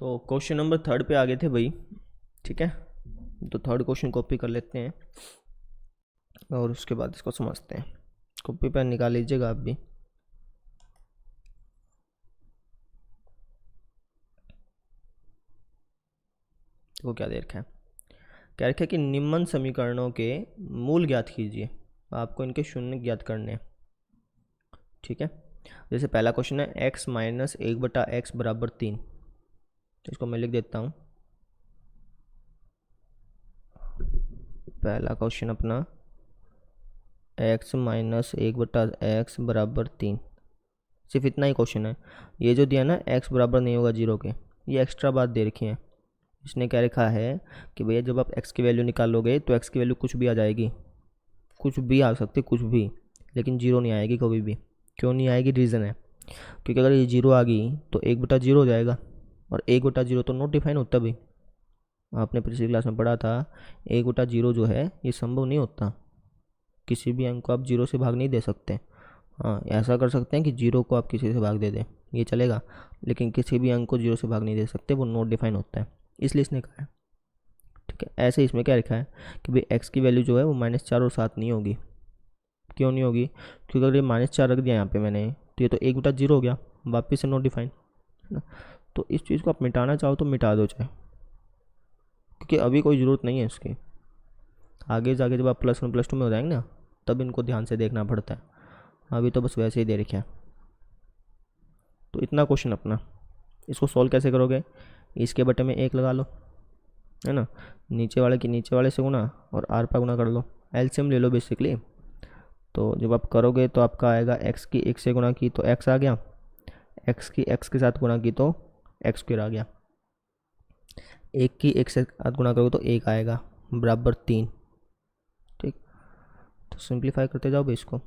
तो question number 3 पे आ गए थे भाई। ठीक है, तो थर्ड क्वेश्चन कॉपी कर लेते हैं और उसके बाद इसको समझते हैं। कॉपी पेन निकाल लीजिएगा आप भी। तो क्या दे रखा है, कह रखा है कि निम्न समीकरणों के मूल ज्ञात कीजिए। आपको इनके शून्य ज्ञात करने हैं। ठीक है, जैसे पहला क्वेश्चन है x माइनस 1/x बराबर 3। इसको मैं लिख देता हूँ। पहला क्वेश्चन अपना x माइनस 1/x बराबर 3, सिर्फ इतना ही क्वेश्चन है। ये जो दिया ना x बराबर नहीं होगा 0 के, ये एक्स्ट्रा बात दे रखी है। इसने क्या लिखा है कि भैया जब आप x की वैल्यू निकालोगे तो x की वैल्यू कुछ भी आ जाएगी, कुछ भी आ सकती, कुछ भी, लेकिन 0 नहीं आएगी कभी भी। क्यों नहीं आएगी, रीज़न है क्योंकि अगर ये 0 आ गई तो 1/0 हो जाएगा, और 1/0 तो नॉट डिफाइन होता भी। आपने पिछली क्लास में पढ़ा था 1/0 जो है ये संभव नहीं होता। किसी भी अंक को आप 0 से भाग नहीं दे सकते। हाँ, ऐसा कर सकते हैं कि 0 को आप किसी से भाग दे दें, ये चलेगा, लेकिन किसी भी अंक को 0 से भाग नहीं दे सकते, वो नॉट डिफाइन होता है, इसलिए इसने कहा है। ठीक है, ऐसे इसमें क्या लिखा है कि भाई x की वैल्यू जो है वो -4 और 7 नहीं होगी। क्यों नहीं होगी, क्योंकि अगर ये -4 रख दिया यहाँ पे मैंने तो ये तो 1/0 हो गया, वापिस से नॉट डिफाइन है ना। तो इस चीज़ को आप मिटाना चाहो तो मिटा दो चाहे, क्योंकि अभी कोई ज़रूरत नहीं है इसकी। आगे जाके जब आप +1 +2 में हो जाएंगे ना, तब इनको ध्यान से देखना पड़ता है। अभी तो बस वैसे ही दे रखे हैं। तो इतना क्वेश्चन अपना, इसको सॉल्व कैसे करोगे, इसके बटे में 1 लगा लो, है ना। नीचे वाले की नीचे वाले से गुना और आर पर गुना कर लो, एलसीएम ले लो बेसिकली। तो जब आप करोगे तो आपका आएगा x की 1 से गुना की तो x आ गया, x की x के साथ गुना की तो x² आ गया, 1 की 1 से साथ गुना करोगे तो 1 आएगा बराबर 3। ठीक, तो सिंप्लीफाई करते जाओ भाई इसको।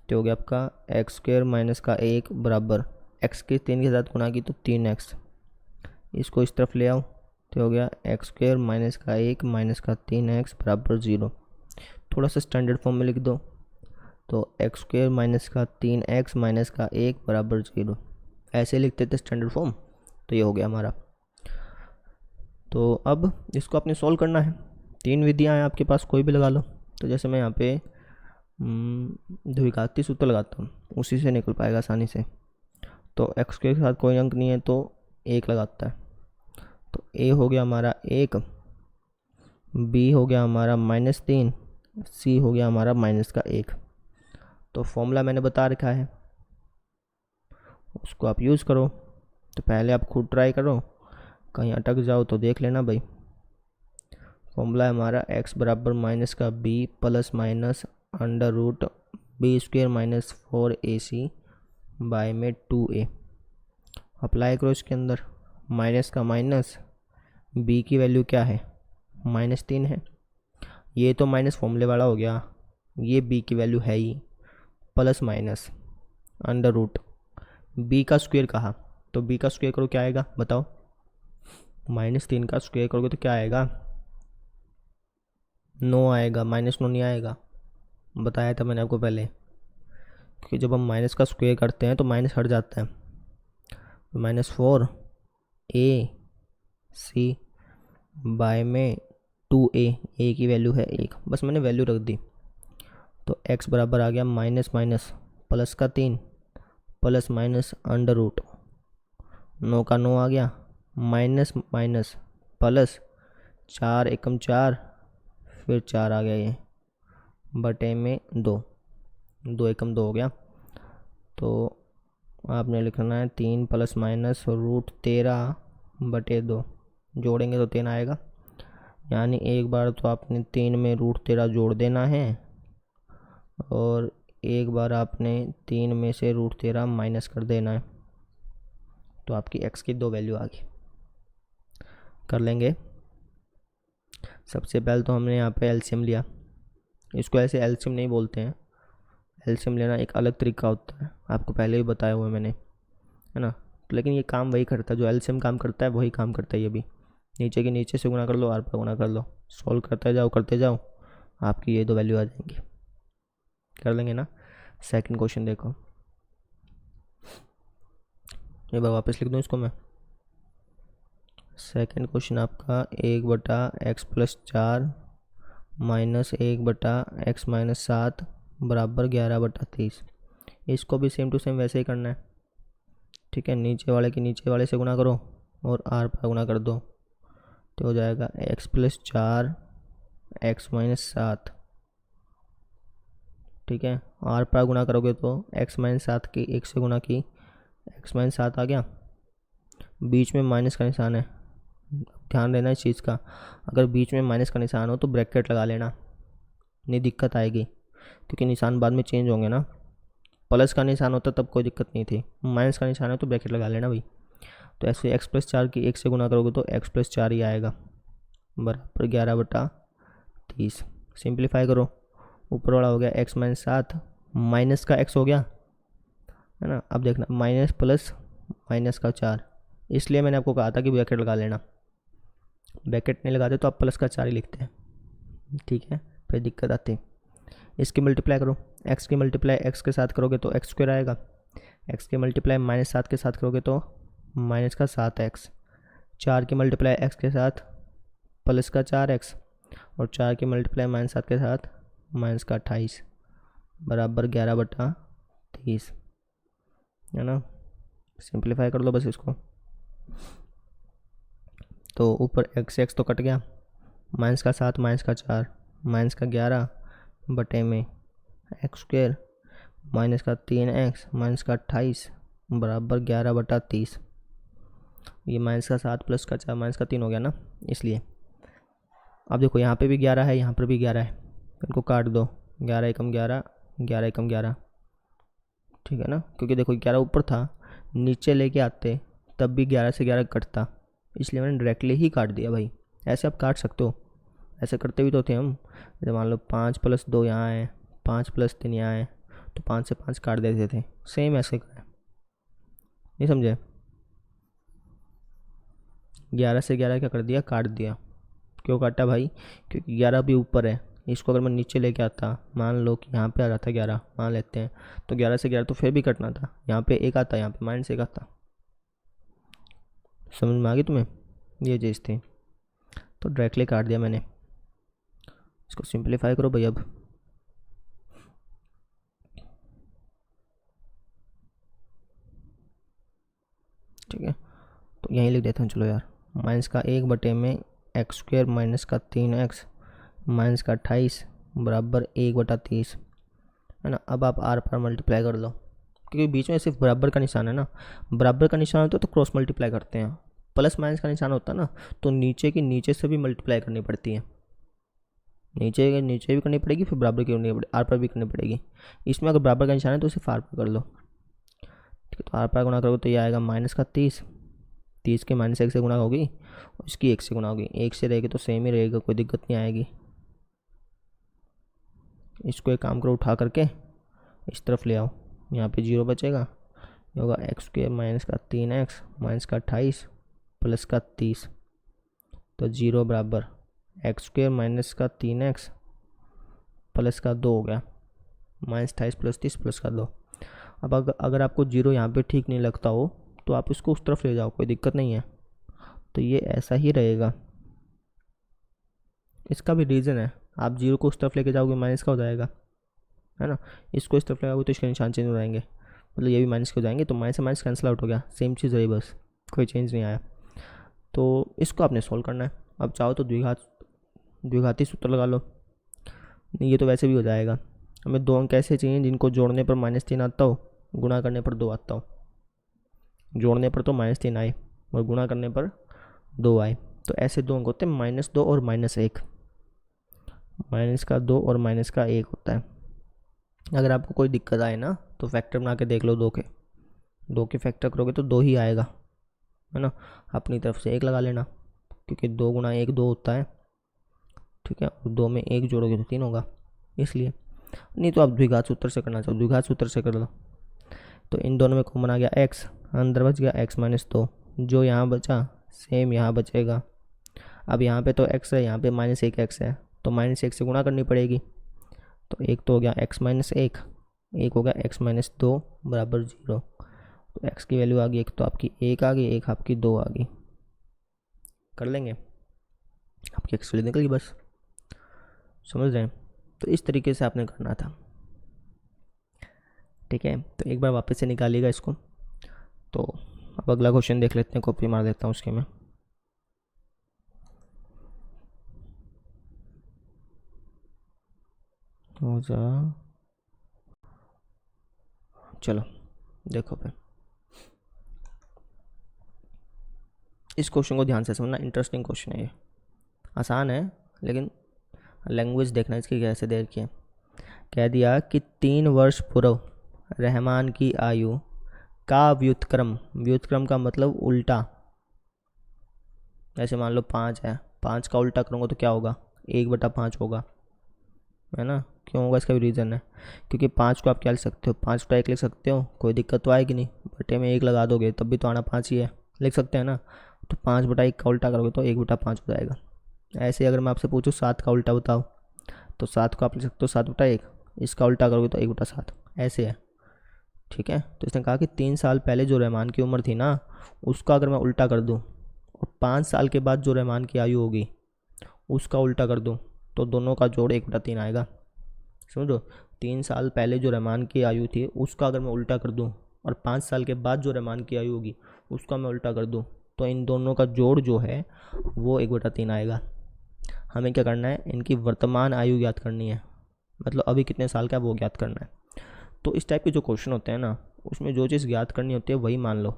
तो हो गया आपका x² माइनस का 1 बराबर x के 3 के साथ गुना की तो 3x। इसको इस तरफ ले आओ तो हो गया x² माइनस का 1 माइनस का 3x बराबर 0। थोड़ा सा स्टैंडर्ड फॉर्म में लिख दो, तो x² माइनस का 3x माइनस का 1 बराबर 0, ऐसे लिखते थे स्टैंडर्ड फॉर्म। तो ये हो गया हमारा। तो अब इसको आपने सॉल्व करना है। 3 विधियां हैं आपके पास, कोई भी लगा लो। तो जैसे मैं यहाँ पे द्विघाती सूत्र लगाता हूँ, उसी से निकल पाएगा आसानी से। तो x के साथ कोई अंक नहीं है तो 1 लगाता है, तो a हो गया हमारा 1, b हो गया हमारा -3, c हो गया हमारा -1। तो फॉर्मूला मैंने बता रखा है, उसको आप यूज़ करो। तो पहले आप खुद ट्राई करो, कहीं अटक जाओ तो देख लेना भाई। फॉर्मूला है हमारा x बराबर माइनस का b plus minus √b² - 4ac bye में 2a। अप्लाई करो इसके अंदर, माइनस का माइनस, b की वैल्यू क्या है -3 है, ये तो माइनस फॉर्मूले वाला हो गया, ये b की वैल्यू है ही, प्लस माइनस b का स्क्वायर कहा, तो b का स्क्वायर करो क्या आएगा बताओ। -3 का स्क्वायर करोगे तो क्या आएगा, 9 आएगा, -9 नहीं आएगा, बताया था मैंने आपको पहले। क्योंकि जब हम माइनस का स्क्वायर करते हैं तो माइनस हट जाता है। -4ac बाय में 2a, a की वैल्यू है 1, बस मैंने वैल्यू रख दी। तो x बराबर आ गया माइनस माइनस प्लस का 3 प्लस माइनस √9 का 9 आ गया, माइनस माइनस प्लस 4 एकम 4, फिर 4 आ गया, ये बटे में 2, 2 एकम 2 हो गया। तो आपने लिखना है 3 प्लस माइनस √13 बटे 2, जोड़ेंगे तो 3 आएगा। यानी एक बार तो आपने 3 में √13 जोड़ देना है, और एक बार आपने 3 में से √13 माइनस कर देना है। तो आपकी x की 2 वैल्यू आ गई। कर लेंगे। सबसे पहले तो हमने यहाँ पे एलसीएम लिया, इसको ऐसे एलसीएम नहीं बोलते हैं, एलसीएम लेना एक अलग तरीका होता है, आपको पहले ही बताया हुआ है मैंने, है ना। लेकिन ये काम वही करता है जो एलसीएम काम करता है, वही काम करता है ये भी। नीचे के नीचे से गुना कर लो, आर पर गुना कर लो, सॉल्व करते जाओ, आपकी ये 2 वैल्यू आ जाएंगी। कर लेंगे ना। सेकंड क्वेश्चन देखो, ये बार वापस लिख दूँ इसको मैं। सेकंड क्वेश्चन आपका 1/x+4 माइनस 1/x-7 बराबर 11/30। इसको भी सेम टू सेम वैसे ही करना है, ठीक है। नीचे वाले की नीचे वाले से गुना करो और आर पर गुना कर दो, तो हो जाएगा x+4 x-7, ठीक है। आर पर गुना करोगे तो x-7 की 1 से गुना की x-7 आ गया, बीच में माइनस का निशान है, ध्यान देना इस चीज़ का। अगर बीच में माइनस का निशान हो तो ब्रैकेट लगा लेना, नहीं दिक्कत आएगी, क्योंकि निशान बाद में चेंज होंगे ना। प्लस का निशान होता तब कोई दिक्कत नहीं थी, माइनस का निशान है तो ब्रैकेट लगा लेना भाई। तो ऐसे x+4 की 1 से गुना करोगे तो x+4 ही आएगा, बराबर 11/30। सिंप्लीफाई करो, ऊपर वाला हो गया x-7 माइनस का x हो गया, है ना। अब देखना माइनस प्लस माइनस का 4, इसलिए मैंने आपको कहा था कि ब्रैकेट लगा लेना। ब्रैकेट नहीं लगाते तो आप प्लस का 4 ही लिखते हैं, ठीक है, फिर दिक्कत आती है। इसकी मल्टीप्लाई करो, x की मल्टीप्लाई x के साथ करोगे तो x² आएगा, x की मल्टीप्लाई -7 के साथ करोगे तो माइनस का 7x, 4 की मल्टीप्लाई x के साथ प्लस का 4x, और 4 की मल्टीप्लाई -7 के साथ माइनस का 28 बराबर 11/30, है ना। सिंप्लीफाई कर लो बस इसको, तो ऊपर x तो कट गया, माइनस का 7 माइनस का 4 माइनस का 11 बटे में x² माइनस का 3x माइनस का 28 बराबर 11/30। ये माइनस का 7 प्लस का 4 माइनस का 3 हो गया ना, इसलिए। अब देखो यहाँ पे भी 11 है, यहाँ पर भी 11 है, इनको काट दो, 11 एकम 11 11 एकम 11, ठीक है ना। क्योंकि देखो 11 ऊपर था, नीचे लेके आते तब भी 11 से 11 कटता, इसलिए मैंने डायरेक्टली ही काट दिया भाई। ऐसे आप काट सकते हो, ऐसे करते भी तो थे हम। जैसे मान लो 5 + 2 यहाँ है, 5 + 3 यहाँ है, तो 5 से 5 काट देते थे, सेम ऐसे करें, नहीं समझे। 11 से 11 क्या कर दिया, काट दिया। क्यों काटा भाई, क्योंकि 11 भी ऊपर है, इसको अगर मैं नीचे लेके आता, मान लो कि यहाँ पे आ रहा था 11 मान लेते हैं, तो 11 से 11 तो फिर भी कटना था, यहाँ पे 1 आता, यहाँ पे -1 आता। समझ में आ गई तुम्हें, ये चीज़ थी, तो डायरेक्टली काट दिया मैंने। इसको सिंप्लीफाई करो भाई अब, ठीक है। तो यहीं लिख देता हूँ, चलो यार, माइनस का 1 बटे में x² माइनस का 3x माइनस का 28 बराबर 1/30, है ना। अब आप आर पर मल्टीप्लाई कर लो, क्योंकि बीच में सिर्फ बराबर का निशान है ना, बराबर का निशान होता है तो क्रॉस मल्टीप्लाई करते हैं, प्लस माइनस का निशान होता है ना तो नीचे की नीचे से भी मल्टीप्लाई करनी पड़ती है, नीचे नीचे भी करनी पड़ेगी, फिर बराबर की करनी पड़ेगी, आर पर भी करनी पड़ेगी। इसमें अगर बराबर का निशान है तो सिर्फ आर पर कर लो, ठीक है। तो आर पर गुना करोगे तो ये आएगा माइनस का 30, 30 के -1 से गुना होगी, और इसकी 1 से गुना होगी, 1 से रहेगी तो सेम ही रहेगा, कोई दिक्कत नहीं आएगी। इसको एक काम करो, उठा करके इस तरफ ले आओ, यहाँ पे 0 बचेगा, ये होगा x² माइनस का 3x माइनस का 28 प्लस का 30, तो 0 बराबर x² माइनस का 3x प्लस का 2 हो गया, -28 + 30 प्लस का 2। अब अगर आपको 0 यहाँ पे ठीक नहीं लगता हो तो आप इसको उस तरफ ले जाओ, कोई दिक्कत नहीं है, तो ये ऐसा ही रहेगा। इसका भी रीज़न है, आप 0 को उस तरफ लेके जाओगे माइनस का हो जाएगा, है ना। इसको इस तरफ लगाओगे तो इसके निशान चेंज हो जाएंगे, मतलब ये भी माइनस के हो जाएंगे, तो माइनस से माइनस कैंसिल आउट हो गया, सेम चीज़ रही, बस कोई चेंज नहीं आया। तो इसको आपने सोल्व करना है। अब चाहो तो द्विघाती सूत्र लगा लो, नहीं ये तो वैसे भी हो जाएगा। हमें 2 अंक ऐसे चाहिए जिनको जोड़ने पर -3 आता हो, गुणा करने पर 2 आता हो। जोड़ने पर तो -3 आए और गुणा करने पर 2 आए, तो ऐसे 2 अंक होते हैं -2 और -1, माइनस का 2 और माइनस का 1 होता है। अगर आपको कोई दिक्कत आए ना तो फैक्टर बना के देख लो, 2 के फैक्टर करोगे तो 2 ही आएगा, है ना। अपनी तरफ से 1 लगा लेना, क्योंकि 2 × 1 2 होता है, ठीक है, और 2 में 1 जोड़ोगे तो 3 होगा, इसलिए। नहीं तो आप द्विघात सूत्र से करना चाहो, द्विघात सूत्र से कर लो। तो इन दोनों में कॉमन आ गया x, अंदर बच गया x - 2, जो यहाँ बचा सेम यहाँ बचेगा। अब यहाँ पे तो x है, यहाँ पे -1x है, तो -1 से गुणा करनी पड़ेगी, तो 1 तो हो गया x - 1, 1 हो गया x - 2 बराबर 0। तो x की वैल्यू आ गई, एक तो आपकी 1 आ गई, एक आपकी 2 आ गई, कर लेंगे, आपकी एक्स वैल्यू निकल गई बस। समझ रहे हैं? तो इस तरीके से आपने करना था। ठीक है, तो एक बार वापस से निकालिएगा इसको। तो अब अगला क्वेश्चन देख लेते हैं, कॉपी मार देता हूँ उसके में। हो जा, चलो देखो पे, इस क्वेश्चन को ध्यान से समझना, इंटरेस्टिंग क्वेश्चन है ये। आसान है लेकिन लैंग्वेज देखना इसकी कैसे दे रखी है। कह दिया कि 3 वर्ष पूर्व रहमान की आयु का व्युत्क्रम, व्युत्क्रम का मतलब उल्टा। ऐसे मान लो 5 है, 5 का उल्टा करूँगा तो क्या होगा, 1/5 होगा, है ना। क्यों होगा, इसका भी रीज़न है, क्योंकि 5 को आप क्या लिख सकते हो, 5/1 लिख सकते हो, कोई दिक्कत तो आएगी नहीं। बटे में 1 लगा दोगे तब भी तो आना 5 ही है, लिख सकते हैं ना। तो 5/1 का उल्टा करोगे तो 1/5 हो जाएगा। ऐसे अगर मैं आपसे पूछूँ 7 का उल्टा बताओ, तो 7 को आप लिख सकते हो 7/1, इसका उल्टा करोगे तो 1/7, ऐसे है। ठीक है, तो इसने कहा कि 3 साल पहले जो रहमान की उम्र थी ना, उसका अगर मैं उल्टा कर दूँ, और 5 साल के बाद जो रहमान की आयु होगी उसका उल्टा कर दूँ, तो दोनों का जोड़ 1/3 आएगा। समझो, 3 साल पहले जो रहमान की आयु थी उसका अगर मैं उल्टा कर दूँ, और 5 साल के बाद जो रहमान की आयु होगी उसका मैं उल्टा कर दूँ, तो इन दोनों का जोड़ जो है वो 1/3 आएगा। हमें क्या करना है, इनकी वर्तमान आयु ज्ञात करनी है, मतलब अभी कितने साल का वो ज्ञात करना है। तो इस टाइप के जो क्वेश्चन होते हैं ना, उसमें जो चीज़ ज्ञात करनी होती है वही मान लो।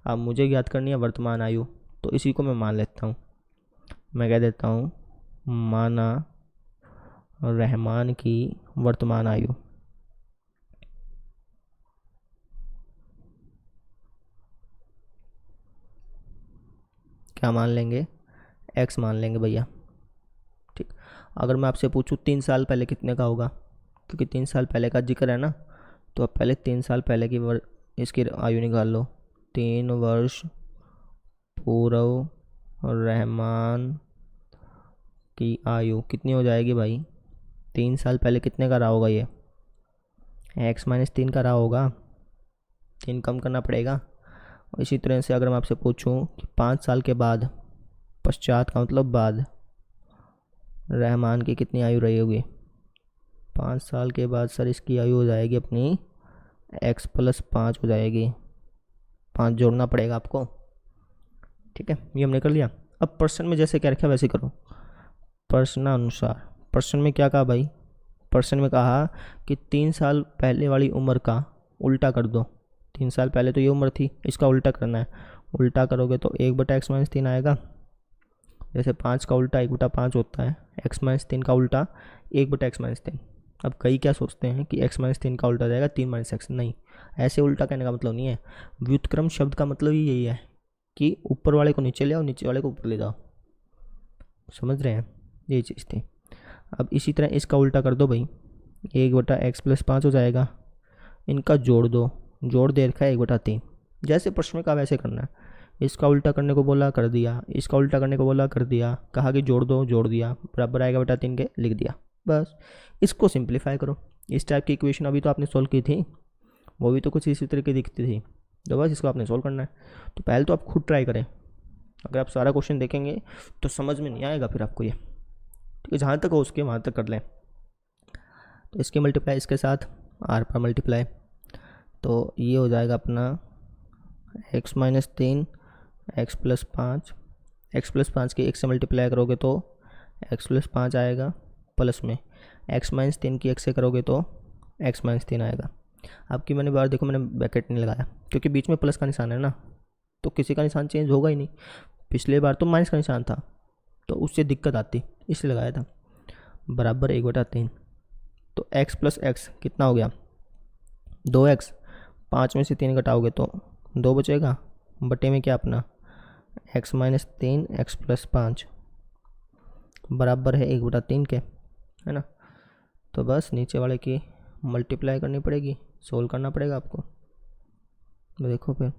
अब मुझे ज्ञात करनी है वर्तमान आयु, तो इसी को मैं मान लेता हूँ। मैं कह देता हूँ माना रहमान की वर्तमान आयु, क्या मान लेंगे, x मान लेंगे भैया। ठीक, अगर मैं आपसे पूछूँ 3 साल पहले कितने का होगा, क्योंकि 3 साल पहले का जिक्र है ना, तो अब पहले 3 साल पहले की इसकी आयु निकाल लो। 3 वर्ष पूर्व रहमान की आयु कितनी हो जाएगी भाई, 3 साल पहले कितने का रहा होगा, ये x-3 का रहा होगा, 3 कम करना पड़ेगा। और इसी तरह से अगर मैं आपसे पूछूं कि 5 साल के बाद, पश्चात का मतलब बाद, रहमान की कितनी आयु रही होगी, 5 साल के बाद सर इसकी आयु हो जाएगी अपनी x+5 हो जाएगी, 5 जोड़ना पड़ेगा आपको। ठीक है, ये हमने कर लिया। अब प्रश्न में जैसे क्या रखा वैसे करो, प्रश्नानुसार। प्रश्न में क्या कहा भाई, प्रश्न में कहा कि 3 साल पहले वाली उम्र का उल्टा कर दो। 3 साल पहले तो ये उम्र थी, इसका उल्टा करना है। उल्टा करोगे तो 1/x-3 आएगा। जैसे 5 का उल्टा 1/5 होता है, x-3 का उल्टा 1/x-3। अब कई क्या सोचते हैं कि x-3 का उल्टा जाएगा 3 - x, नहीं, ऐसे उल्टा कहने का मतलब नहीं है। व्युत्क्रम शब्द का मतलब ही यही है कि ऊपर वाले को नीचे ले आओ, नीचे वाले को ऊपर ले जाओ। समझ रहे हैं, ये चीज़ थी। अब इसी तरह इसका उल्टा कर दो भाई, 1/x+5 हो जाएगा। इनका जोड़ दो, जोड़ दे रखा है 1/3, जैसे प्रश्न में कहा वैसे करना है। इसका उल्टा करने को बोला, कर दिया, इसका उल्टा करने को बोला, कर दिया, कहा कि जोड़ दो, जोड़ दिया, बराबर आएगा 3 के, लिख दिया, बस। इसको सिंप्लीफाई करो। इस टाइप की इक्वेशन अभी तो आपने सोल्व की थी, वो भी तो कुछ इसी तरह की दिखती थी, तो बस इसको आपने सोल्व करना है। तो पहले तो आप खुद ट्राई करें, अगर आप सारा क्वेश्चन देखेंगे तो समझ में नहीं आएगा फिर आपको ये। ठीक है, जहाँ तक हो उसके वहाँ तक कर लें। तो इसके मल्टीप्लाई इसके साथ, r पर मल्टीप्लाई, तो ये हो जाएगा अपना x-3 x+5, x+5 के 1 से मल्टीप्लाई करोगे तो x+5 आएगा, प्लस में x-3 की 1 से करोगे तो x-3 आएगा। आपकी मैंने बार देखो, मैंने ब्रैकेट नहीं लगाया क्योंकि बीच में प्लस का निशान है ना, तो किसी का निशान चेंज होगा ही नहीं। पिछले बार तो माइनस का निशान था तो उससे दिक्कत आती, इसलिए लगाया था, बराबर 1/3। तो x+x कितना हो गया, 2x, 5 में से 3 घटाओगे तो 2 बचेगा, बटे में क्या अपना x-3 x+5 बराबर है 1/3 के, है ना। तो बस नीचे वाले की मल्टीप्लाई करनी पड़ेगी, सोल्व करना पड़ेगा आपको। तो देखो फिर,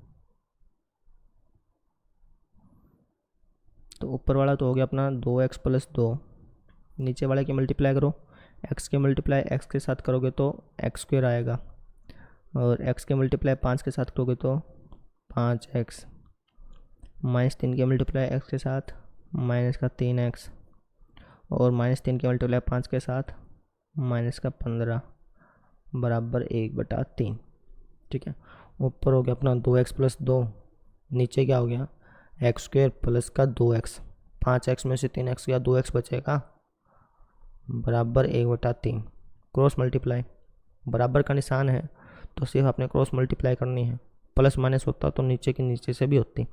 तो ऊपर वाला तो हो गया अपना 2x + 2, नीचे वाले की मल्टीप्लाई करो, x के मल्टीप्लाई x के साथ करोगे तो x² आएगा, और x के मल्टीप्लाई 5 के साथ करोगे तो 5x -3 के मल्टीप्लाई x के साथ माइनस का 3x, और -3 के मल्टीप्लाई 5 के साथ माइनस का 15 बराबर 1/3। ठीक है, ऊपर हो गया अपना 2x + 2, नीचे क्या हो गया x² प्लस का 2x, 5x में से 3x गया, 2x बचेगा बराबर 1/3। क्रॉस मल्टीप्लाई, बराबर का निशान है तो सिर्फ आपने क्रॉस मल्टीप्लाई करनी है, प्लस माइनस होता तो नीचे के नीचे से भी होती।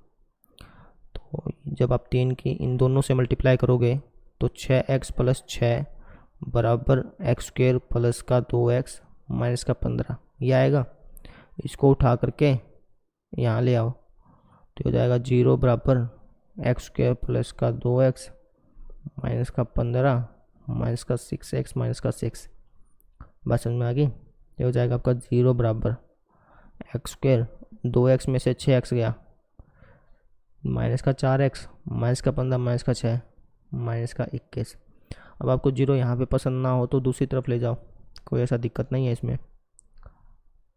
तो जब आप 3 की इन दोनों से मल्टीप्लाई करोगे तो 6x + 6 बराबर x² प्लस का 2x माइनस का 15 ये आएगा। इसको उठा करके यहाँ ले आओ तो हो जाएगा 0 बराबर x² प्लस का 2x माइनस का 15 माइनस का 6x माइनस का 6। बात समझ में आ गई? ये हो जाएगा आपका 0 बराबर x², 2x में से 6x गया, माइनस का 4x माइनस का 15 माइनस का 6 माइनस का 21। अब आपको 0 यहाँ पे पसंद ना हो तो दूसरी तरफ ले जाओ, कोई ऐसा दिक्कत नहीं है इसमें।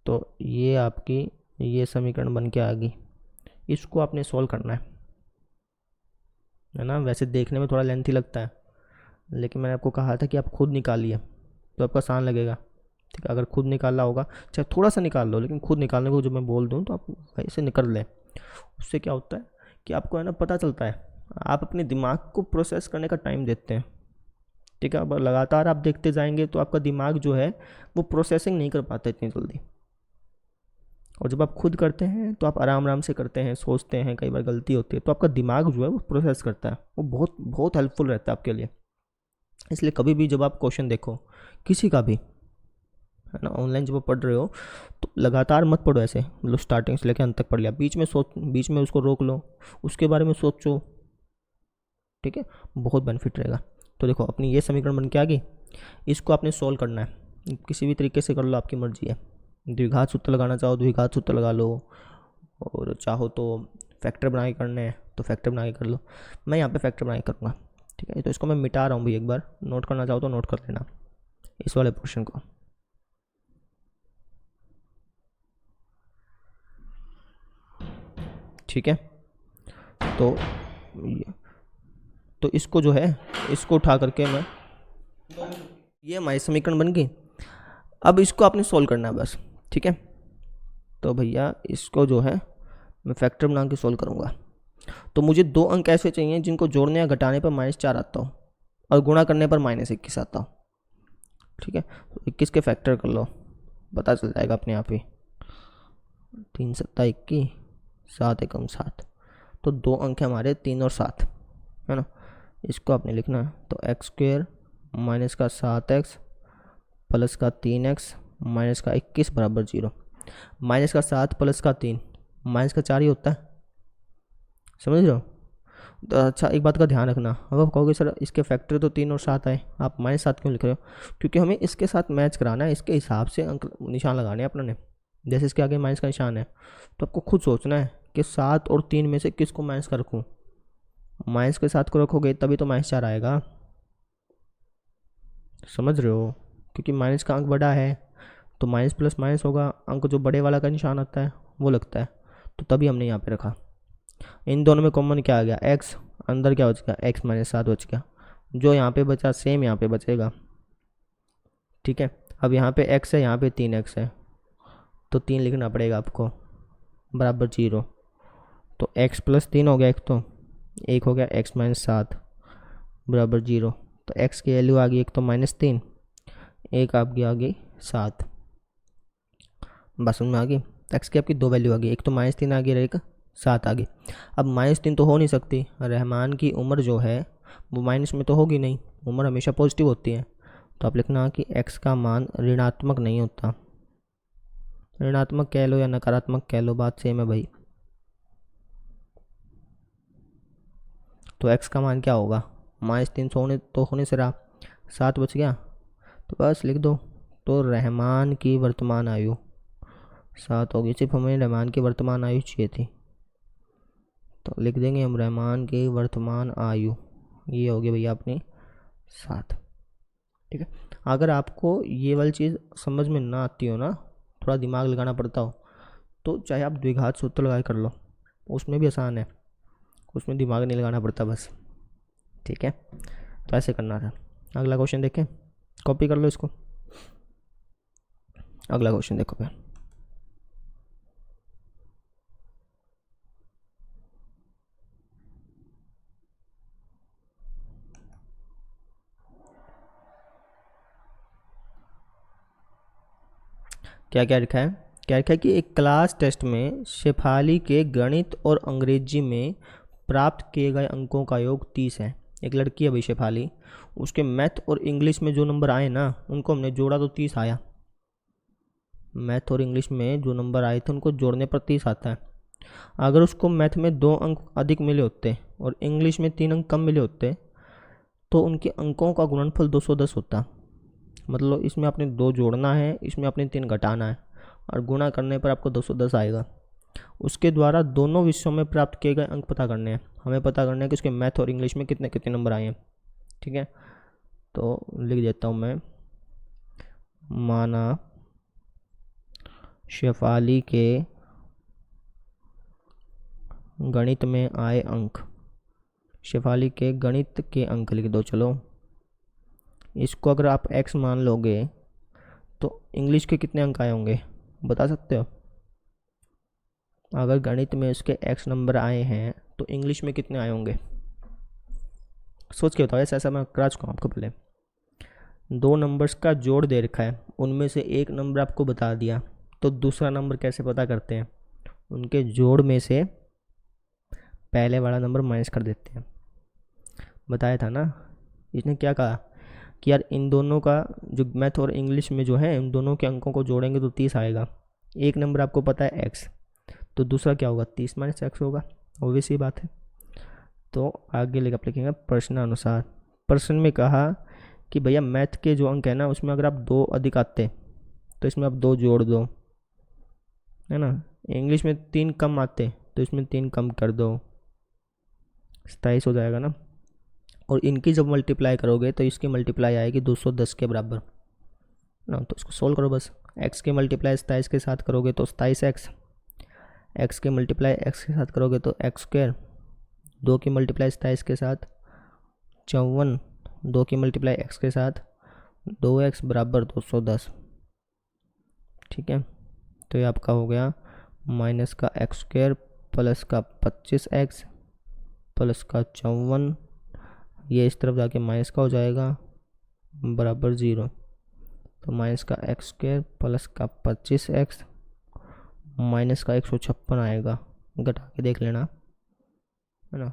तो ये आपकी ये समीकरण बन के आ गई। इसको आपने सॉल्व करना है ना। वैसे देखने में थोड़ा लेंथी लगता है, लेकिन मैंने आपको कहा था कि आप खुद निकालिए तो आपको आसान लगेगा। ठीक है, अगर खुद निकालना होगा चाहे थोड़ा सा निकाल लो, लेकिन खुद निकालने को जब मैं बोल दूँ तो आप वैसे निकल लें। उससे क्या होता है कि आपको है ना पता चलता है, आप अपने दिमाग को प्रोसेस करने का टाइम देते हैं। ठीक है, अब लगातार आप देखते जाएंगे तो आपका दिमाग जो है वो प्रोसेसिंग नहीं कर पाता इतनी जल्दी, और जब आप खुद करते हैं तो आप आराम आराम से करते हैं, सोचते हैं, कई बार गलती होती है तो आपका दिमाग जो है वो प्रोसेस करता है, वो बहुत बहुत हेल्पफुल रहता है आपके लिए। इसलिए कभी भी जब आप क्वेश्चन देखो किसी का भी है ना, ऑनलाइन जब आप पढ़ रहे हो तो लगातार मत पढ़ो ऐसे, मतलब स्टार्टिंग से लेकर अंत तक पढ़ लिया, बीच में उसको रोक लो, उसके बारे में सोचो। ठीक है, बहुत बेनिफिट रहेगा। तो देखो अपनी ये समीकरण बन के आ गई, इसको आपने सोल्व करना है, किसी भी तरीके से कर लो, आपकी मर्जी है। द्विघात सूत्र लगाना चाहो द्विघात सूत्र लगा लो, और चाहो तो फैक्टर बना के करने हैं तो फैक्टर बना के कर लो। मैं यहाँ पे फैक्टर बना के करूँगा। ठीक है, तो इसको मैं मिटा रहा हूँ भाई, एक बार नोट करना चाहो तो नोट कर लेना इस वाले पोर्शन को। ठीक है, तो इसको जो है इसको उठा करके मैं, ये हमारी समीकरण बन गई। अब इसको आपने सोल्व करना है बस। ठीक है, तो भैया इसको जो है मैं फैक्टर बना के सोल्व करूँगा। तो मुझे 2 अंक ऐसे चाहिए जिनको जोड़ने या घटाने पर -4 आता हो और गुणा करने पर -21 आता हो। ठीक है, तो 21 के फैक्टर कर लो, पता चल जाएगा अपने आप ही। 3 × 7 = 21, 7 × 1 = 7। तो 2 अंक है हमारे 3 और 7, है ना। इसको आपने लिखना है तो x² माइनस का 7x प्लस का 3x माइनस का 21 बराबर 0। माइनस का 7 प्लस का 3 माइनस का 4 ही होता है, समझ रहे हो। तो अच्छा एक बात का ध्यान रखना, अब आप कहोगे सर इसके फैक्टर तो 3 और 7 आए, आप -7 क्यों लिख रहे हो? क्योंकि हमें इसके साथ मैच कराना है, इसके हिसाब से अंक निशान लगाने हैं अपने ने। जैसे इसके आगे माइनस का निशान है तो आपको खुद सोचना है कि 7 और 3 में से किसको माइनस का रखूँ। माइनस के 7 को रखोगे तभी तो -4 आएगा, समझ रहे हो। क्योंकि माइनस का अंक बड़ा है तो माइनस प्लस माइनस होगा, अंक जो बड़े वाला का निशान आता है वो लगता है, तो तभी हमने यहाँ पे रखा। इन दोनों में कॉमन क्या आ गया, x, अंदर क्या बच गया x -7 बच गया, जो यहाँ पे बचा सेम यहाँ पे बचेगा। ठीक है, अब यहाँ पे x है, यहाँ पे 3x है, तो 3 लिखना पड़ेगा आपको बराबर 0। तो x + 3 हो गया, एक हो गया x -7 बराबर 0। तो x की वैल्यू आ गई, एक तो -3, एक आपकी आ गई 7। बस में आ गई, x की आपकी 2 वैल्यू आ गई, एक तो -3 आ गई और एक 7 आ गई। अब -3 तो हो नहीं सकती, रहमान की उम्र जो है वो माइनस में तो होगी नहीं, उम्र हमेशा पॉजिटिव होती है। तो आप लिखना कि x का मान ऋणात्मक नहीं होता, ऋणात्मक कह लो या नकारात्मक कह लो, बात सेम है भाई। तो x का मान क्या होगा, -3 होने से रहा, 7 बच गया, तो बस लिख दो। तो रहमान की वर्तमान आयु 7 होगी, सिर्फ हमें रहमान की वर्तमान आयु चाहिए थी, तो लिख देंगे हम रहमान की वर्तमान आयु, ये होगी भैया अपनी 7। ठीक है, अगर आपको ये वाली चीज़ समझ में ना आती हो ना, थोड़ा दिमाग लगाना पड़ता हो, तो चाहे आप द्विघात सूत्र लगा कर लो, उसमें भी आसान है। उसमें दिमाग नहीं लगाना पड़ता बस, ठीक है। तो ऐसे करना था। अगला क्वेश्चन देखें, कॉपी कर लो इसको। अगला क्वेश्चन देखो फिर। क्या क्या लिखा है, क्या लिखा है कि एक क्लास टेस्ट में शेफाली के गणित और अंग्रेजी में प्राप्त किए गए अंकों का योग 30 है। एक लड़की है भाई शेफाली, उसके मैथ और इंग्लिश में जो नंबर आए ना उनको हमने जोड़ा तो 30 आया। मैथ और इंग्लिश में जो नंबर आए थे उनको जोड़ने पर 30 आता है। अगर उसको मैथ में 2 अंक अधिक मिले होते और इंग्लिश में 3 अंक कम मिले होते तो उनके अंकों का गुणनफल 210 होता। मतलब इसमें आपने 2 जोड़ना है, इसमें आपने 3 घटाना है और गुणा करने पर आपको 210 आएगा। उसके द्वारा दोनों विषयों में प्राप्त किए गए अंक पता करने हैं। हमें पता करना है कि उसके मैथ और इंग्लिश में कितने कितने नंबर आए हैं, ठीक है। तो लिख देता हूँ मैं, माना शेफाली के गणित में आए अंक, शेफाली के गणित के अंक लिख दो। चलो इसको अगर आप x मान लोगे तो इंग्लिश के कितने अंक आए होंगे बता सकते हो? अगर गणित में उसके x नंबर आए हैं तो इंग्लिश में कितने आए होंगे? सोच के बताओ, ऐसा मैं करा चुका हूँ आपको पहले। 2 नंबर्स का जोड़ दे रखा है, उनमें से एक नंबर आपको बता दिया, तो दूसरा नंबर कैसे पता करते हैं? उनके जोड़ में से पहले वाला नंबर माइनस कर देते हैं। बताया था ना। इसने क्या कहा कि यार इन दोनों का जो मैथ और इंग्लिश में जो है इन दोनों के अंकों को जोड़ेंगे तो 30 आएगा। एक नंबर आपको पता है x, तो दूसरा क्या होगा? 30 माइनस x होगा, ऑब्वियस ही बात है। तो आगे आप लिखेंगे प्रश्नानुसार। प्रश्न में कहा कि भैया मैथ के जो अंक है ना उसमें अगर आप 2 अधिक आते तो इसमें आप 2 जोड़ दो, है ना। इंग्लिश में 3 कम आते तो इसमें 3 कम कर दो, 27 हो जाएगा ना। और इनकी जब मल्टीप्लाई करोगे तो इसकी मल्टीप्लाई आएगी 210 के बराबर ना। तो इसको सोल्व करो बस। x के मल्टीप्लाई 27 के साथ करोगे तो 27x, x के मल्टीप्लाई x के साथ करोगे तो x स्क्वायर, 2 की मल्टीप्लाई 27 के साथ 54, 2 की मल्टीप्लाई x के साथ 2x बराबर 210, ठीक है। तो ये आपका हो गया माइनस का x स्क्वायर प्लस का 25x प्लस का 54, ये इस तरफ जाके माइनस का हो जाएगा बराबर 0। तो माइनस का एक्स स्क्वायर प्लस का 25x माइनस का 156 आएगा, घटा के देख लेना, है ना।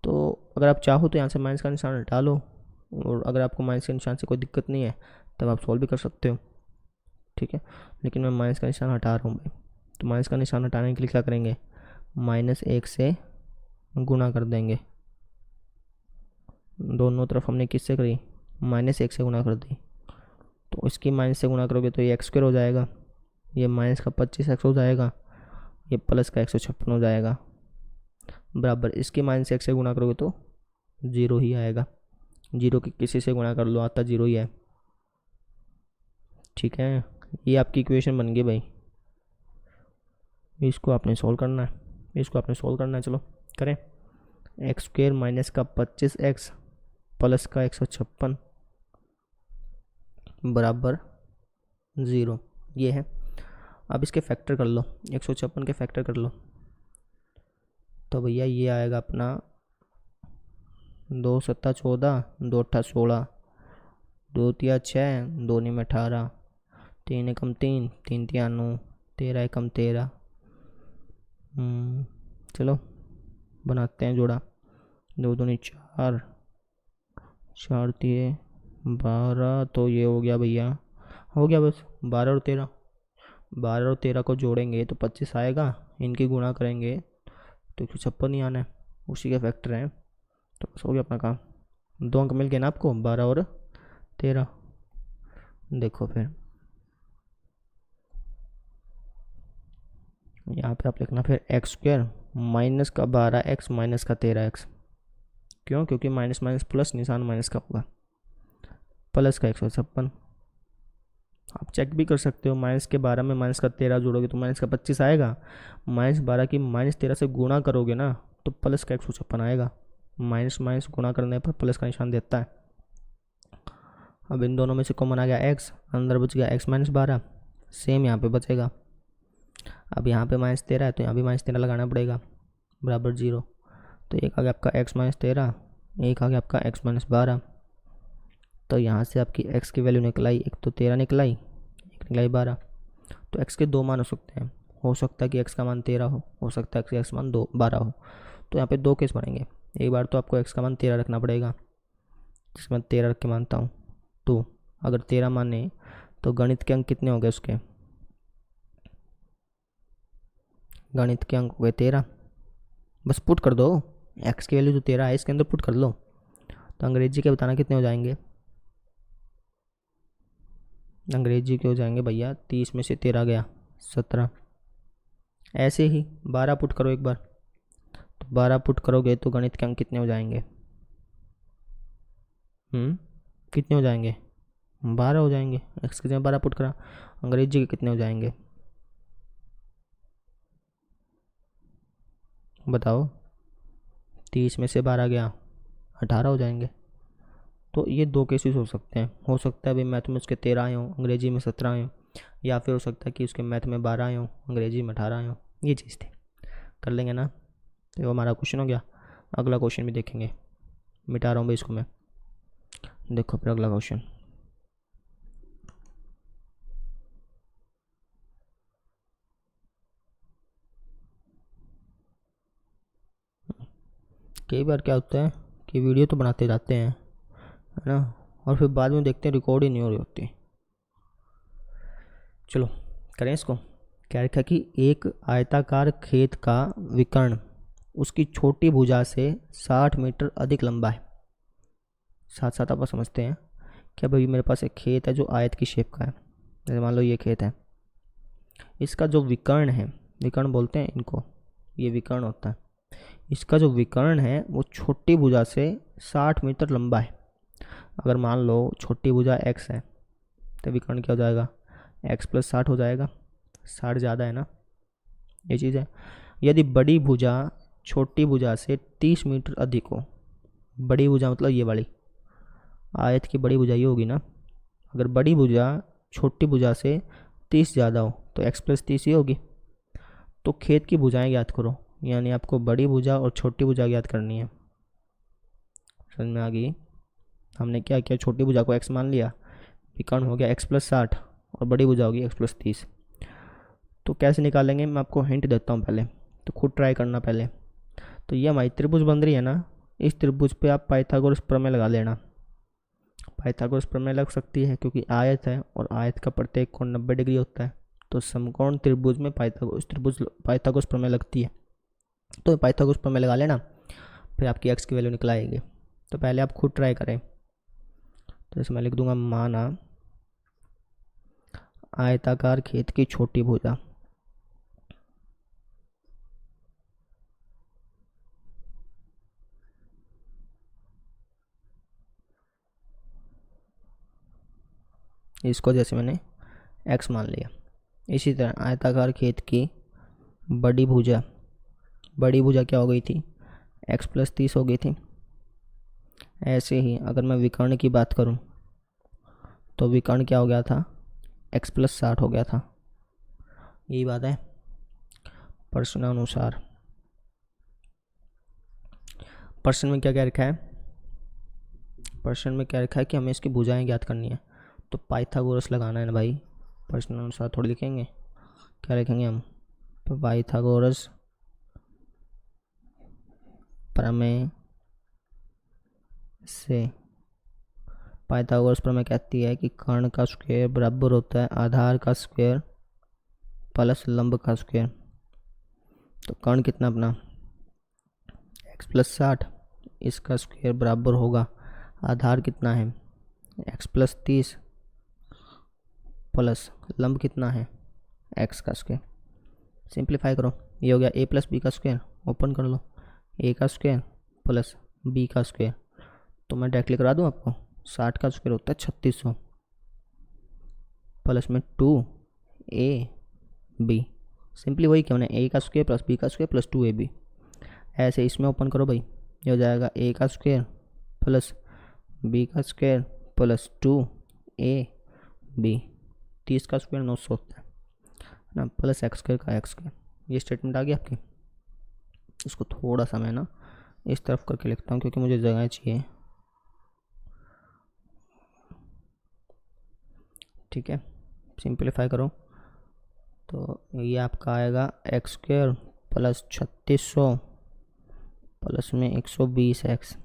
तो अगर आप चाहो तो यहाँ से माइनस का निशान हटा लो, और अगर आपको माइनस के निशान से कोई दिक्कत नहीं है तब आप सॉल्व भी कर सकते हो, ठीक है। लेकिन मैं माइनस का निशान हटा रहा हूँ भाई। तो माइनस का निशान हटाने के लिए क्या करेंगे? -1 से गुणा कर देंगे। दोनों तरफ हमने किससे करी? -1 से गुणा कर दी। तो इसकी माइनस से गुणा करोगे तो ये एक्स स्क्वायर हो जाएगा, ये माइनस का 25x हो जाएगा, ये प्लस का 156 हो जाएगा बराबर। इसकी माइनस x से गुणा करोगे तो 0 ही आएगा। 0 की किसी से गुणा कर लो, आता 0 ही है, ठीक है। ये आपकी इक्वेशन बन गई भाई। इसको आपने सोल्व करना है, इसको आपने सोल्व करना है। चलो करें। एक्स स्क्वायर माइनस का 25x प्लस का 156 बराबर 0, ये है। अब इसके फैक्टर कर लो, 156 के फैक्टर कर लो। तो भैया ये आएगा अपना 2 सत्ता 14, 2 अट्ठा 16, 2 तिया 6, 2 नी में 18, 3 एकम 3, 3 तिया 9, 13 एकम 13। चलो बनाते हैं जोड़ा। 2 दूनी 4, 4 तिये 12, तो ये हो गया भैया, हो गया बस 12 और 13। 12 और 13 को जोड़ेंगे तो 25 आएगा, इनकी गुणा करेंगे तो 156 ही आना है, उसी के फैक्टर हैं। तो बस हो गया अपना काम। 2 अंक मिल गए ना आपको, 12 और 13। देखो फिर यहाँ पे आप लिखना फिर एक्स स्क्वायर माइनस का 12x माइनस का 13x। क्यों? क्योंकि माइनस माइनस प्लस, निशान माइनस का होगा, प्लस का 156। आप चेक भी कर सकते हो, माइनस के 12 में माइनस का 13 जोड़ोगे तो माइनस का 25 आएगा। -12 की -13 से गुणा करोगे ना तो प्लस का 156 आएगा। माइनस माइनस गुणा करने पर प्लस का निशान देता है। अब इन दोनों में से कॉमन आ गया x, अंदर बच गया x माइनस 12, सेम यहाँ पे बचेगा। अब यहाँ पे -13 है तो यहाँ भी -13 लगाना पड़ेगा, बराबर 0। तो एक आ गया आपका x माइनस 13, एक आ गया आपका x माइनस 12। तो यहाँ से आपकी x की वैल्यू निकल आई, एक तो 13 निकल आई, एक निकल आई 12। तो x के दो मान हो सकते हैं, हो सकता है कि x का मान 13 हो सकता है कि x मान 12 हो। तो यहाँ पे दो केस बनेंगे। एक बार तो आपको x का मान 13 रखना पड़ेगा, जिसमें 13 रख के मानता हूँ। तो अगर 13 माने तो गणित के अंक कितने हो गए उसके, गणित के अंक हो गए 13। बस पुट कर दो, x की वैल्यू जो 13 है इसके अंदर पुट कर लो। तो अंग्रेजी के बताना कितने हो जाएंगे, अंग्रेजी के हो जाएंगे भैया 30 में से 13 गया 17। ऐसे ही 12 पुट करो एक बार, तो 12 पुट करोगे तो गणित के अंक कितने हो जाएंगे, कितने हो जाएंगे, 12 हो जाएंगे। x की जगह 12 पुट करा, अंग्रेजी के कितने हो जाएंगे बताओ। 30 में से 12 गया 18 हो जाएंगे। तो ये दो केसेस हो सकते हैं, हो सकता है भाई मैथ में उसके 13 आए हों, अंग्रेजी में 17 आए हों, या फिर हो सकता है कि उसके मैथ में 12 आए हों, अंग्रेजी में 18 आए हों। ये चीज़ थी, कर लेंगे ना। तो वो हमारा क्वेश्चन हो गया। अगला क्वेश्चन भी देखेंगे, मिटा रहा हूँ भाई इसको मैं। देखो फिर अगला क्वेश्चन, कई बार क्या होता है कि वीडियो तो बनाते जाते हैं है ना, और फिर बाद में देखते हैं रिकॉर्ड ही नहीं हो रही होती। चलो करें इसको। क्या लिखा कि एक आयताकार खेत का विकर्ण उसकी छोटी भुजा से 60 मीटर अधिक लंबा है। साथ साथ आप समझते हैं कि भाई मेरे पास एक खेत है जो आयत की शेप का है, जैसे मान लो ये खेत है, इसका जो विकर्ण है, विकर्ण बोलते हैं इनको, ये विकर्ण होता है, इसका जो विकर्ण है वो छोटी भुजा से 60 मीटर लंबा है। अगर मान लो छोटी भुजा x है तो विकर्ण क्या हो जाएगा, x प्लस 60 हो जाएगा, 60 ज़्यादा है ना, ये चीज़ है। यदि बड़ी भुजा छोटी भुजा से 30 मीटर अधिक हो, बड़ी भुजा मतलब ये वाली आयत की बड़ी भुजा ये होगी ना, अगर बड़ी भुजा छोटी भुजा से 30 ज़्यादा हो तो x प्लस 30 ही होगी। तो खेत की भुजाएं ज्ञात करो, यानी आपको बड़ी भुजा और छोटी भुजा ज्ञात करनी है। समझ में आ गई। हमने क्या किया, छोटी भुजा को x मान लिया, विकर्ण हो गया x प्लस 60 और बड़ी भुजा होगी x प्लस 30। तो कैसे निकालेंगे मैं आपको हिंट देता हूँ पहले, तो खुद ट्राई करना पहले। तो ये हमारी त्रिभुज बन रही है ना, इस त्रिभुज पे आप पाइथागोरस प्रमेय लगा लेना। पाइथागोरस प्रमेय लग सकती है क्योंकि आयत है और आयत का प्रत्येक कोण 90 डिग्री होता है, तो समकोण त्रिभुज में पाइथागोरस प्रमेय लगती है। तो पाइथागोरस प्रमेय लगा लेना, फिर आपकी x की वैल्यू निकल आएगी। तो पहले आप खुद ट्राई करें। तो इसमें लिख दूंगा, माना आयताकार खेत की छोटी भुजा इसको जैसे मैंने x मान लिया, इसी तरह आयताकार खेत की बड़ी भुजा, बड़ी भुजा क्या हो गई थी, x प्लस 30 हो गई थी। ऐसे ही अगर मैं विकर्ण की बात करूं तो विकर्ण क्या हो गया था, x प्लस 60 हो गया था। यही बात है प्रश्नानुसार। प्रश्न में क्या क्या लिखा है, प्रश्न में क्या लिखा है कि हमें इसकी भुजाएं ज्ञात करनी है, तो पाइथागोरस लगाना है ना भाई। प्रश्नानुसार थोड़ी लिखेंगे, क्या लिखेंगे हम, पाइथागोरस प्रमेय से। पाइथागोरस प्रमेय कहती है कि कर्ण का स्क्वायर बराबर होता है आधार का स्क्वायर प्लस लंब का स्क्वायर। तो कर्ण कितना अपना x प्लस 60, इसका स्क्वायर बराबर होगा आधार कितना है x प्लस 30 प्लस लंब कितना है x का स्क्वायर। सिंप्लीफाई करो, ये हो गया a प्लस बी का स्क्वायर, ओपन कर लो, a का स्क्वायर प्लस b का स्क्वायर। तो मैं डायरेक्टली करा दूँ आपको, 60 का स्क्वायर होता है 3600 प्लस में 2ab, सिंपली वही क्या होना है, a का स्क्वायर प्लस b का स्क्वायर प्लस 2ab। ऐसे इसमें ओपन करो भाई, ये हो जाएगा ए का स्क्वायर प्लस बी का स्क्वायर प्लस 2ab, 30 का स्क्वायर 900 होता है ना, प्लस एक्स स्क्वायर का एक्स स्क्वायर। ये स्टेटमेंट आ गई आपकी। इसको थोड़ा सा मैं ना इस तरफ करके लिखता हूँ क्योंकि मुझे जगह चाहिए, ठीक है। सिंपलीफाई करो तो ये आपका आएगा एक्स स्क्वायर प्लस 3600 प्लस में 120x,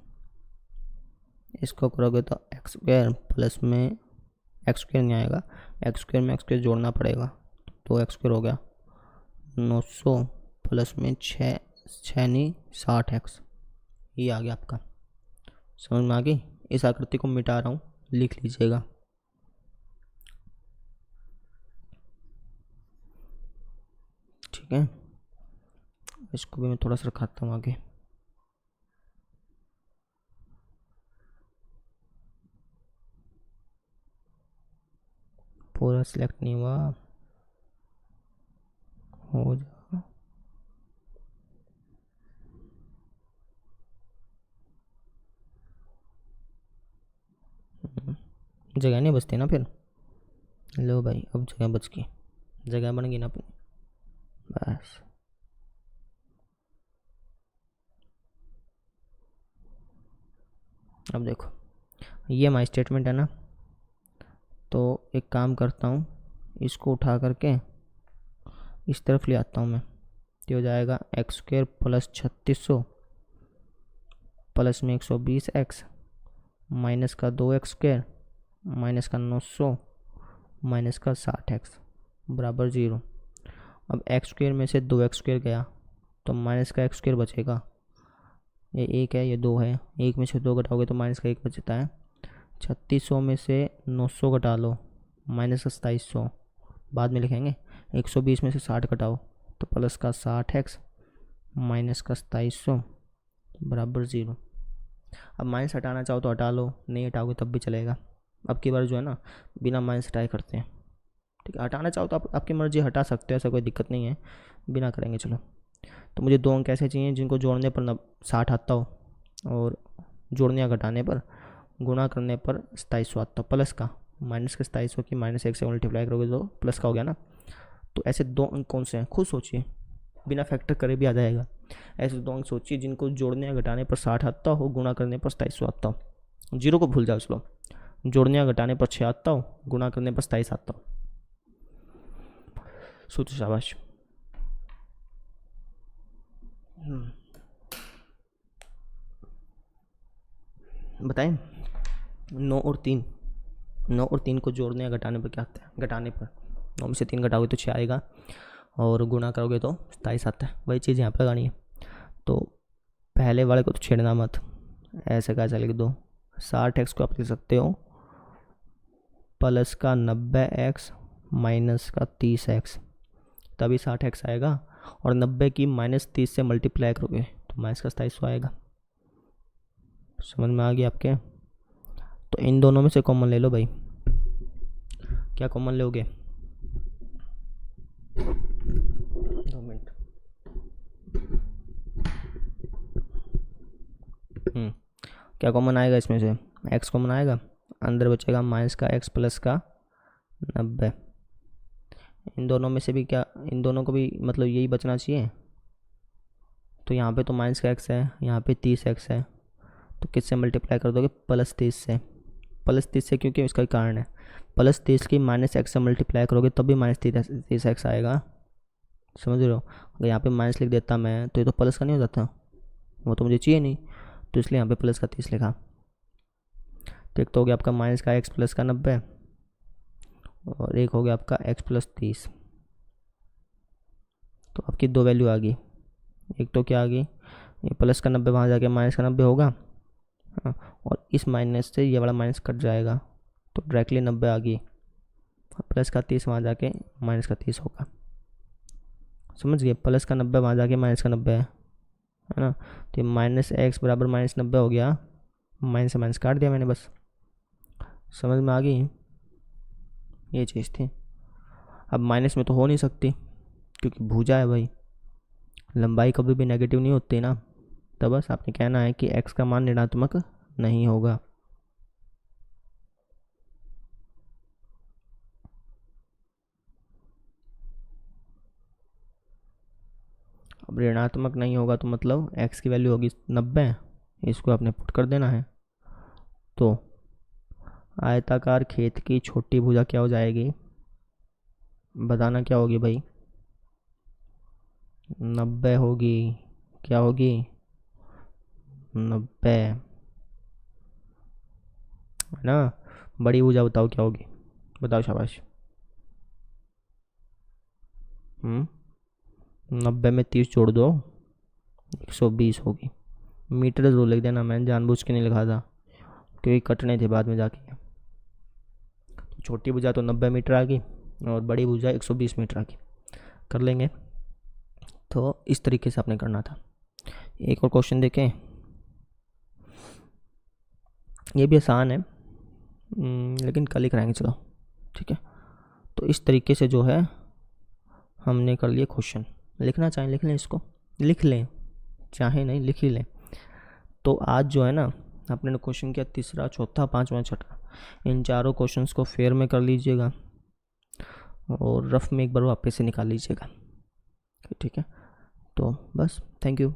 इसको करोगे तो एक्स स्क्वायर प्लस में एक्स स्क्वायर नहीं आएगा, एक्स स्क्वायर में एक्स स्क्वायर जोड़ना पड़ेगा, तो एक्स स्क्वायर हो गया 900 प्लस में 6 नहीं 60x, ये आ गया आपका। समझ में आ गई। इस आकृति को मिटा रहा हूँ, लिख लीजिएगा। ठीक है, इसको भी मैं थोड़ा सा रखाता हूँ आगे। पूरा सिलेक्ट नहीं हुआ, हो जाएगा। जगह नहीं बचती ना फिर। लो भाई, अब जगह बच गई, जगह बन गई ना अपनी, बस। अब देखो, ये हमारी स्टेटमेंट है ना, तो एक काम करता हूँ, इसको उठा करके इस तरफ ले आता हूँ मैं, तो हो जाएगा एक्स स्क्वायर प्लस 3600 प्लस में 120x माइनस का 2x स्क्वायर माइनस का 900 माइनस का 60x बराबर 0। अब एक्स स्क्वायर में से 2x स्क्वायर गया तो माइनस का एक्स स्क्वायर बचेगा, ये 1 है ये 2 है, 1 में से 2 घटाओगे तो माइनस का 1 बचता है। 3600 में से 900 घटा लो, माइनस का 2700 बाद में लिखेंगे। 120 में से 60 घटाओ तो प्लस का 60x माइनस का 2700 बराबर 0। अब माइनस हटाना चाहो तो हटा लो, नहीं हटाओगे तब भी चलेगा। अब की बार जो है ना बिना माइनस हटाए करते हैं, ठीक है। हटाना चाहो तो आप आपकी मर्जी हटा सकते हो, ऐसा कोई दिक्कत नहीं है, बिना करेंगे। चलो, तो मुझे 2 अंक ऐसे चाहिए जिनको जोड़ने पर 60 आता हो और जोड़ने या घटाने पर गुणा करने पर 2700 आता हो। प्लस का माइनस का 2700 की माइनस 1 से मल्टीप्लाई करोगे तो प्लस का हो गया ना। तो ऐसे 2 अंक कौन से हैं, खुद सोचिए, बिना फैक्टर करे भी आ जाएगा। ऐसे 2 अंक सोचिए जिनको जोड़ने या घटाने पर 60 आता हो, गुणा करने पर 2700 आता हो। 0 को भूल जाओ, चलो। जोड़ने या घटाने पर 6 आता हो, गुणा करने पर 27 आता हो। सोचो, शाबाश। बताएं, 9 और 3 को जोड़ने या घटाने पर क्या आता है, घटाने पर 9 में से 3 घटाओगे तो 6 आएगा और गुणा करोगे तो 27 आता है। वही चीज़ यहाँ पर लगानी है। तो पहले वाले को तो छेड़ना मत, ऐसे कैसे लिख दो। 60x को आप लिख सकते हो प्लस का 90x माइनस का 30x, तभी 60x आएगा। और 90 की माइनस 30 से मल्टीप्लाई करोगे तो माइनस का 2700 आएगा। समझ में आ गया आपके। तो इन दोनों में से कॉमन ले लो भाई, क्या कॉमन लोगे? 2 मिनट। क्या कॉमन आएगा इसमें से? x कॉमन आएगा, अंदर बचेगा माइनस का x प्लस का 90। इन दोनों में से भी क्या, इन दोनों को भी मतलब यही बचना चाहिए। तो यहाँ पे तो माइनस का x है, यहाँ पे 30x है, तो किससे मल्टीप्लाई कर दोगे? प्लस 30 से। प्लस 30 से क्योंकि इसका कारण है, प्लस 30 की माइनस x से मल्टीप्लाई करोगे तब भी माइनस 30x आएगा। समझ रहे हो? अगर यहाँ पे माइनस लिख देता मैं तो ये तो प्लस का नहीं हो जाता, वो तो मुझे चाहिए नहीं, तो इसलिए यहाँ पे प्लस का 30 लिखा। तो एक तो हो गया आपका माइनस का x प्लस का 90 और एक हो गया आपका x प्लस 30। तो आपकी 2 वैल्यू आ गई। एक तो क्या आ गई, ये प्लस का 90 वहाँ जाके माइनस का 90 होगा, हाँ, और इस माइनस से ये वाला माइनस कट जाएगा तो डायरेक्टली 90 आ गई। प्लस का 30 वहाँ जाके माइनस का 30 होगा। समझ गए? प्लस का 90 वहाँ जाके माइनस का 90 है ना। तो ये माइनस एक्स बराबर माइनस 90 हो गया, माइनस से माइनस काट दिया मैंने, बस। समझ में आ गई? ये चीज़ थी। अब माइनस में तो हो नहीं सकती क्योंकि भुजा है भाई, लंबाई कभी भी नेगेटिव नहीं होती ना, तो बस आपने कहना है कि x का मान ऋणात्मक नहीं होगा। अब ऋणात्मक नहीं होगा तो मतलब x की वैल्यू होगी 90, इसको आपने पुट कर देना है। तो आयताकार खेत की छोटी भुजा क्या हो जाएगी, बताना क्या होगी भाई, 90 होगी। क्या होगी, 90 है ना। बड़ी भुजा बताओ क्या होगी, बताओ शाबाश। 90 में 30 जोड़ दो, 120 होगी। मीटर जो लिख देना, मैंने जानबूझ के नहीं लिखा था क्योंकि कटने थे बाद में जाके। तो छोटी भुजा तो 90 मीटर आ गई और बड़ी भुजा 120 मीटर आ गई, कर लेंगे। तो इस तरीके से आपने करना था। एक और क्वेश्चन देखें, ये भी आसान है लेकिन कल ही कराएंगे, चलो ठीक है। तो इस तरीके से जो है हमने कर लिए क्वेश्चन। लिखना चाहें लिख लें, इसको लिख लें, चाहे नहीं लिख ही लें। तो आज जो है ना आपने क्वेश्चन किया तीसरा, चौथा, पाँचवा, छठा, इन चारों क्वेश्चंस को फेयर में कर लीजिएगा और रफ में एक बार वापस से निकाल लीजिएगा, ठीक है। तो बस, थैंक यू।